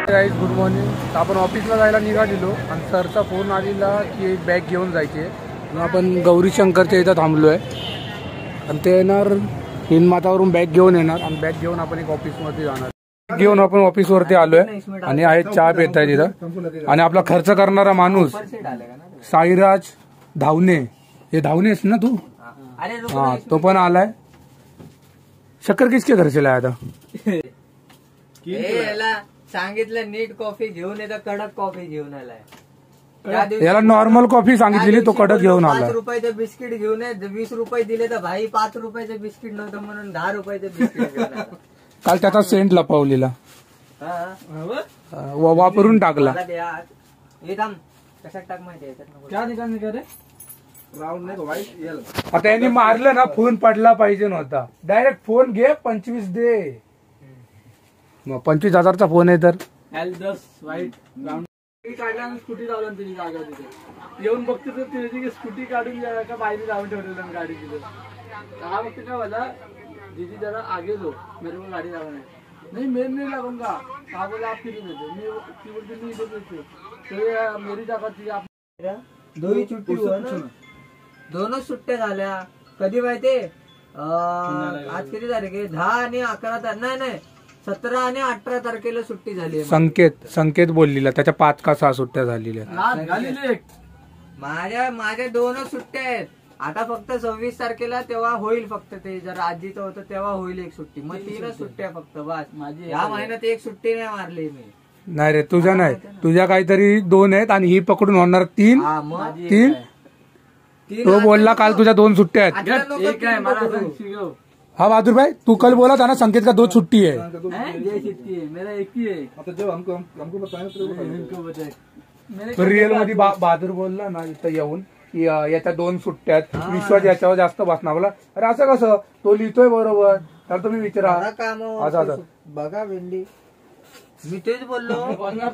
Guys good morning. आपण ऑफिसला जायला निघालेलो आणि सरचा फोन आलेला की एक बॅग घेऊन जायची आहे. आपण गौरी शंकरच्या इथं थांबलो आहे आणि ते येणार हिंदमातावरून बॅग घेऊन येणार आणि बॅग घेऊन आपण एक ऑफिसमध्ये जाणार. घेऊन आपण ऑफिसवरती आलोय आणि आहे चहा पेत आहे तिथं. आणि आपला खर्च करणारा माणूस साईराज धावणे, हे धावणेस ना तू? हा, तो पण आलाय. शक्कर किसके घर से लाया था? सांगितलं नीट कॉफी घेऊन येतं, कडक कॉफी घेऊन आलाय. याला नॉर्मल कॉफी सांगितलेली, तो कडक घेऊन आला. 5 रुपयाचं बिस्किट घेऊन ये, 20 रुपये दिले तर भाई 5 रुपयाचं बिस्किट नव्हतं म्हणून 10 रुपयाचं बिस्किट घेऊन आला. काल त्याचा सेंट लपवलेला वापरून टाकला. कशात टाक माहिती आता यांनी मारलं ना, फोन पडला पाहिजे नव्हता. डायरेक्ट फोन घे, 25 दे. मग 25,000चा फोन आहे तर काढला स्कूटी लावला तिने जागा तिथे येऊन बघते तर तिने स्कूटी काढून का बाहेर लावून ठेवलेलं गाडी तिथे. हा बघते का बोला दीदी जरा आगे लो, मेरे को गाड़ी लगाना नहीं, मेरे नहीं लगाऊंगा. हा बोला आप फिर देते, मी ती बोलते मी इथे देते, तो मेरी जागा थी. दोही सुट्टी दोनच सुट्ट्या झाल्या. कधी माहिती आज किती तारीख आहे? 10 आणि 11 तारीख नाही 17 आणि 18 तारखेला सुट्टी झाली. संकेत बोललेला त्याच्या 5 का 6 सुट्ट्या झालेल्या. माझ्या 2च सुट्ट्या आहेत. आता फक्त 26 तारखेला तेव्हा होईल, फक्त ते जर आजीचं होतं तेव्हा होईल एक सुट्टी. मग 3च सुट्ट्या फक्त बस. माझी या महिन्यात एक सुट्टी नाही मारली मी. नाही रे, तुझ्या नाही, तुझ्या काहीतरी 2 आहेत आणि ही पकडून होणार 3. तो बोलला काल तुझ्या 2 सुट्ट्या आहेत. हा बहादुर भाई, तू कल बोला था ना संकेत का 2 छुट्टी है. मेरा एक ही है. तो रिअल मध्ये बहादुर बोलला ना इथं येऊन की याच्या 2 सुट्ट्या आहेत, विश्वास याच्यावर जास्त बसणार. बोला अरे असं कसं, तो लिहितोय बरोबर, तर तुम्ही विचारा. असं बघा भेंडी, मी तेच बोललो.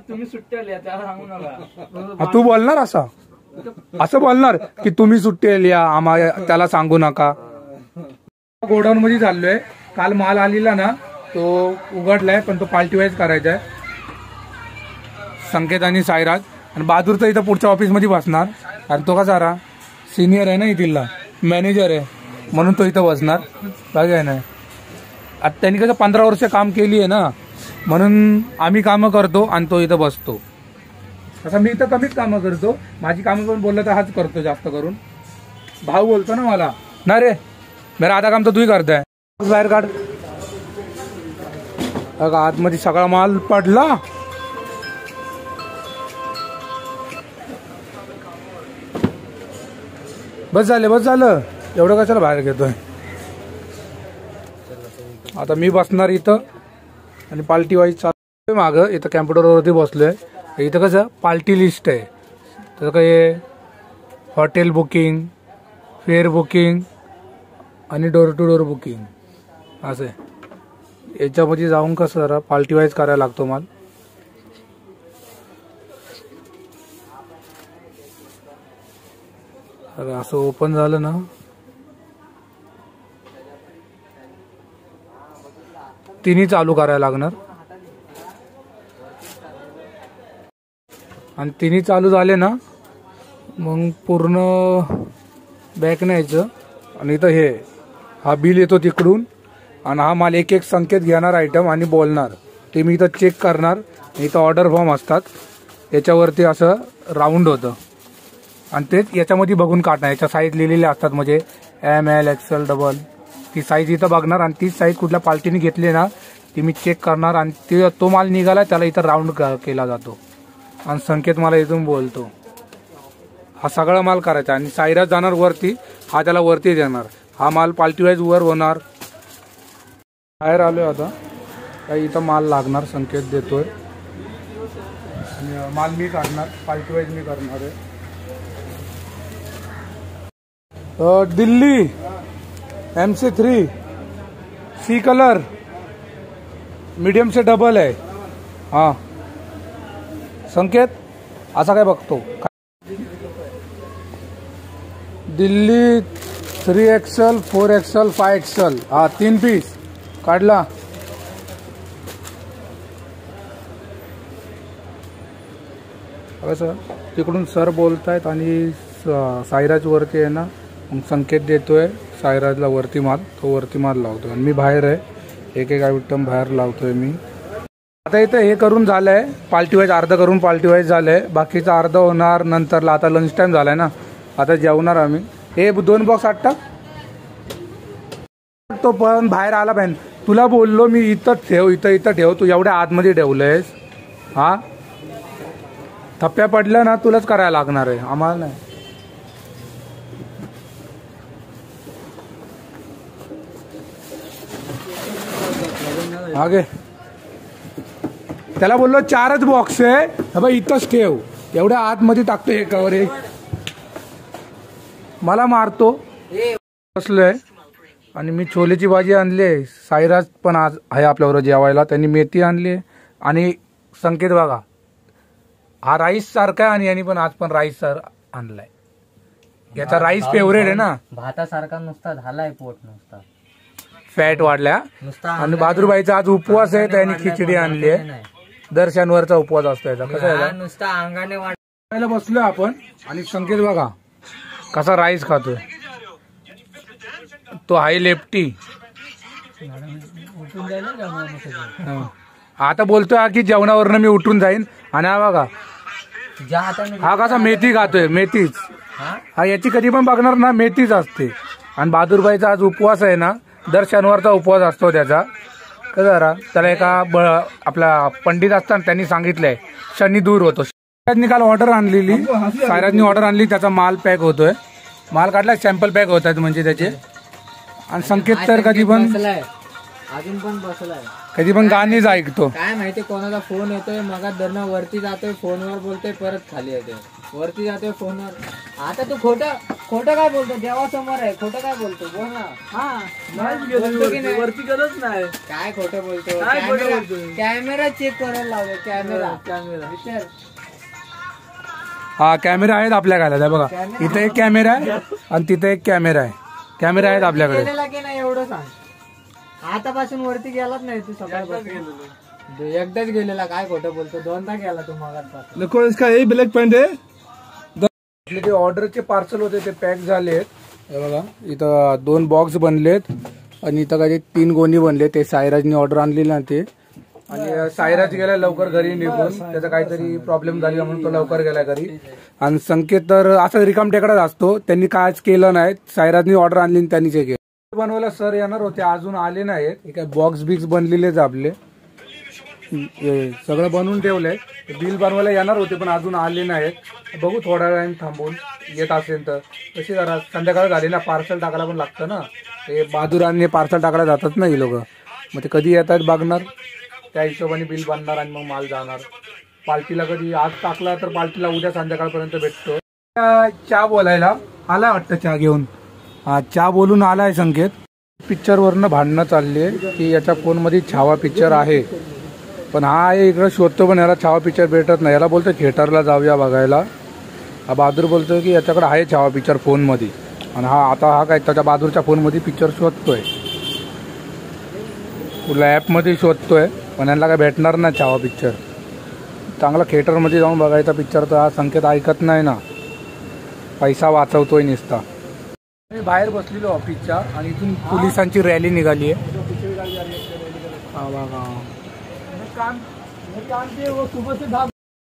तुम्ही सुट्ट्या लिहा त्याला सांगू नका. तू बोलणार असं बोलणार की तुम्ही सुट्टी लिहा, आम्हाला त्याला सांगू नका. गोडाऊन मध्ये चाललोय. काल माल आलेला ना, तो उघडलाय पण तो पार्टी वाईज करायचा आहे. संकेत आणि साईराज आणि बहादूर तर इथं पुढच्या ऑफिस मध्ये बसणार. आणि तो कसा रा सिनियर आहे ना, इथला मॅनेजर आहे म्हणून तो इथं बसणार. बाकी आहे ना, आता त्यांनी कसं 15 वर्ष काम केली आहे ना, म्हणून आम्ही कामं करतो आणि तो इथं बसतो. तसं मी इथं कमीच कामं करतो, माझी कामं पण बोललं तर हाच करतो जास्त करून. भाऊ बोलतो ना मला, ना रे मेरा आधा काम तर तूही करताय. बाहेर काढ. आतमध्ये सगळा माल पडला. बस झालं एवढं कशाला बाहेर घेतोय. आता मी बसणार इथं आणि पार्टी वाईज चालू मागं. इथं कॅम्प्युटरवरती बसलोय. इथं कसं पार्टी लिस्ट आहे, तसं काय हॉटेल बुकिंग, फेअर बुकिंग आणि डोर टू डोर बुकिंग असं आहे. याच्यामध्ये जाऊन कसं जरा पार्टी वाईज करायला लागतो माल. असं ओपन झालं ना, तिन्ही चालू करायला लागणार. आणि तिन्ही चालू झाले ना, मग पूर्ण बॅक न्यायचं. आणि इथं हा बिल येतो तिकडून आणि हा माल एक संकेत घेणार आयटम आणि बोलणार. ते मी इथं चेक करणार. इथं ऑर्डर फॉर्म असतात, याच्यावरती असं राऊंड होतं आणि तेच याच्यामध्ये बघून काढणार. याच्या साईज लिहिलेल्या असतात, म्हणजे ML XL डबल. ती साईज इथं बघणार आणि ती साईज कुठल्या पार्टीने घेतली ना ती मी चेक करणार. आणि तो माल निघाला त्याला इथं राऊंड केला जातो आणि संकेत मला इथून बोलतो. हा सगळा माल करायचा आणि साईराज जाणार वरती, हा त्याला वरती देणार. हा माल पार्टी वाईज वर होणार. बाहेर आलोय आता, काही इथं माल लागणार संकेत देतोय आणि माल मी काढणार, पार्टी वाईज मी करणार आहे. Delhi MC3 C colour medium से डबल आहे. हा संकेत असा काय बघतो. Delhi 3XL 4XL 5XL. हा 3 पीस काढला. कसं तिकडून सर बोलतायत आणि साईराज वरती आहे ना, मग संकेत देतोय साईराजला वरती मार, तो वरती मार लावतोय आणि मी बाहेर आहे, एक एक आयटम बाहेर लावतोय मी. आता इथं हे करून झालंय पार्टी वाईज, अर्ध करून पार्टी वाईज झालंय, बाकीचं अर्ध होणार नंतरला. आता लंच टाइम झालाय ना, आता जेवणार आम्ही. हे 2 बॉक्स आट्टा तो पण बाहेर आला पाहिजे. तुला बोललो मी इथं ठेव, इथं ठेव, तू एवढ्या आतमध्ये ठेवलंयस. हा थप्प्या पडल्या ना तुलाच करायला लागणार आहे, आम्हाला नाही. आगे त्याला बोललो 4च बॉक्स आहे बाई, इथंच ठेव, एवढ्या आतमध्ये टाकतो हे कवर. एक मला मारतो बसलोय आणि मी छोलेची भाजी आणली आहे. साईराज पण आज आहे आपल्याबरोबर जेवायला, त्यांनी मेथी आणली आणि संकेत बघा हा राईस सारखा आहे आणि यांनी पण आज पण राईस आणलाय. याचा राईस फेवरेट आहे ना, भातासारखा नुसता झालाय पोट, नुसता फॅट वाढल्या. आणि बहादूरबाईचा आज उपवास आहे, त्यांनी खिचडी आणली आहे. दर शनिवारचा उपवास असतो याचा. कसं आहे नुसता अंगाने वाढायला बसलोय आपण आणि संकेत बघा कसा राईस खातोय. तो हाय लेफ्टी. आता बोलतोय की जेवणावरनं मी उठून जाईन. आणि हा बघा हा कसा मेथी खातोय, मेथीच. हा याची कधी पण बघणार ना, मेथीच असते. आणि बहादूरबाईचा आज उपवास आहे ना, दर शनिवारचा उपवास असतो त्याचा. जरा त्याला एका आपला पंडित असताना त्यांनी सांगितलंय शनी दूर होतो. सायराजनी काल ऑर्डर आणलेली, सायराजनी ऑर्डर आणली, त्याचा माल पॅक होतोय, माल काढला, सॅम्पल पॅक होत आहेत म्हणजे त्याचे. आणि संकेत तर कधी पण अजून पण बसलाय, कधी पण गाणीच ऐकतो. काय माहिती कोणाचा फोन येतोय, मग दरनं वरती जातोय, फोनवर बोलतोय, परत खाली येतोय, वरती जातोय फोनवर. आता तू खोटं काय बोलतो, देवासमोर आहे, खोटं काय बोलतो बोल ना. वरती गेलोच नाही, काय खोटं बोलतो. कॅमेरा चेक करायला लावतो, कॅमेरा विचार. हा कॅमेरा आहेत आपल्याकडे, बघा इथे एक कॅमेरा आहे आणि तिथे एक कॅमेरा आहे. कॅमेरा आहेत आपल्याकडे. गेलेला की नाही एवढं सांग. आतापासून वरती गेलाच नाही तू, सकाळपासून एकदाच गेलेला. काय खोटं बोलतो, 2दा गेला तू मागापासून. ब्लॅक पॅन्ट आहे. ते ऑर्डरचे पार्सल होते ते पॅक झालेत. हे बघा इथं 2 बॉक्स बनलेत आणि इथं काही 3 गोणी बनले. ते साईराजनी ऑर्डर आणली ना ते. आणि साईराज गेला लवकर घरी निघून, त्याचा काहीतरी प्रॉब्लेम झाला म्हणून तो लवकर गेला घरी. आणि संकेत तर असं रिकाम टेकडाच असतो, त्यांनी कायच केलं नाही. साईराजनी ऑर्डर आणली आणि त्यांनीच हे केलं. बनवायला सर येणार होते, अजून आले नाहीत. काय बॉक्स बिक्स बनलेलेच आपले, सगळं बनवून ठेवलंय. बिल बनवायला येणार होते पण अजून आले नाहीत. बघू थोड्या वेळाने थांबून येत असेल तर. तशी जरा संध्याकाळ झाली ना, पार्सल टाकायला पण लागतं ना. ते बहादूरांनी पार्सल टाकायला जातात ना ही लोक, मग ते कधी येतात बघणार, त्या हिशोबाने बिल बनणार आणि मग माल जाणार. पार्टीला कधी आज टाकला तर पार्टीला उद्या संध्याकाळपर्यंत भेटतो. चहा बोलायला आलाय वाटतं, चहा घेऊन. हा चहा बोलून आलाय संकेत. पिक्चरवरनं भांडणं चालली आहे की याच्या फोनमध्ये छावा पिक्चर आहे, पण हा इकडं शोधतो पण याला छावा पिक्चर भेटत नाही. याला बोलतो थिएटरला जाऊया बघायला. हा बहादूर बोलतोय की याच्याकडे आहे छावा पिक्चर फोनमध्ये. आणि हा काय त्याच्या बहादूरच्या फोनमध्ये पिक्चर शोधतोय, कुठल्या ॲपमध्ये शोधतोय, पण यांना काय भेटणार नाही छावा पिक्चर. चांगला थिएटरमध्ये जाऊन बघायचा पिक्चर तर हा संकेत ऐकत नाही ना, पैसा वाचवतोय नुसता. मी बाहेर बसलेलो ऑफिसच्या आणि इथून पोलिसांची रॅली निघाली आहे.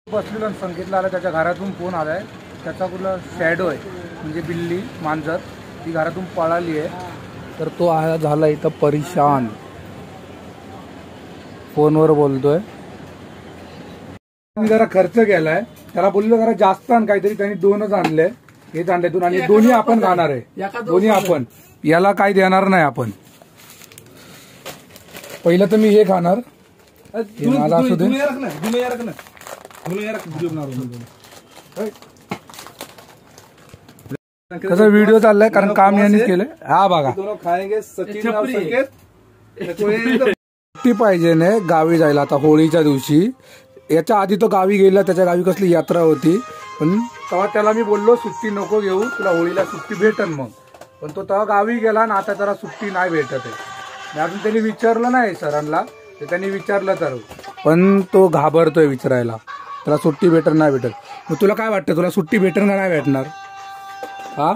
बसलेलो आणि संकेतला आला, त्याच्या घरातून फोन आलाय. त्याचा कुठला शॅडो आहे म्हणजे बिल्ली मांजर, ती घरातून पळाली आहे. तर तो झाला इथं परेशान, फोनवर बोलतोय. जरा खर्च केलाय, त्याला बोललो जरा जास्त आण काहीतरी, त्यांनी 2च आणले. हे आणल्यातून आणि दोन्ही आपण खाणार आहे, दोन्ही आपण. याला काही देणार नाही आपण. पहिलं तर मी हे खाणार, मला असू दे. कसं व्हिडिओ चाललाय कारण काम यांनीच केलंय. हा बघा ती पाहिजे ना गावी जायला आता होळीच्या दिवशी. याच्या आधी तो गावी गेला, त्याच्या गावी कसली यात्रा होती, पण तेव्हा त्याला मी बोललो सुट्टी नको घेऊ, तुला होळीला सुट्टी भेटन मग. पण तो तेव्हा गावी गेला आणि आता त्याला सुट्टी नाही भेटत आहे. अजून त्यांनी विचारलं नाही सरांना, त्यांनी विचारलं तर पण तो घाबरतोय विचारायला, त्याला सुट्टी भेटत नाही भेटत. मग तुला काय वाटतं, तुला सुट्टी भेटेल का नाही भेटणार? हा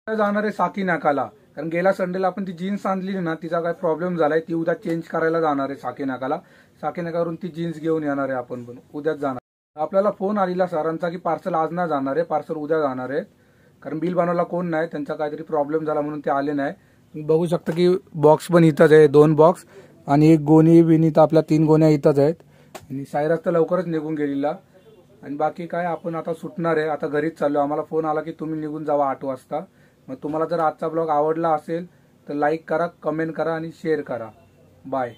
जाणार आहे साकी नाकाला, कारण गेल्या संडेला आपण ती जीन्स आणली ना, तिचा काय प्रॉब्लेम झालाय, ती उद्या चेंज करायला जाणार आहे साकी नाकाला. साकी नाकावरून ती जीन्स घेऊन येणार आहे आपण, पण उद्याच जाणार. आपल्याला फोन आलेला सरांचा की पार्सल आज नाही जाणार आहे, पार्सल उद्या जाणार आहे, कारण बिल बनवायला कोण नाही, त्यांचा काहीतरी प्रॉब्लेम झाला म्हणून ते आले नाही. तुम्ही बघू शकता की बॉक्स पण इथंच आहे, 2 बॉक्स आणि एक गोणी बिनी, तर आपल्या 3 गोण्या इथंच आहेत. आणि सायराज तर लवकरच निघून गेलेला. आणि बाकी काय, आपण आता सुटणार आहे, आता घरीच चाललो. आम्हाला फोन आला की तुम्ही निघून जावा 8 वाजता. मग तुम्हाला जर आजचा ब्लॉग आवडला असेल तर लाईक करा, कमेंट करा आणि शेअर करा. बाय.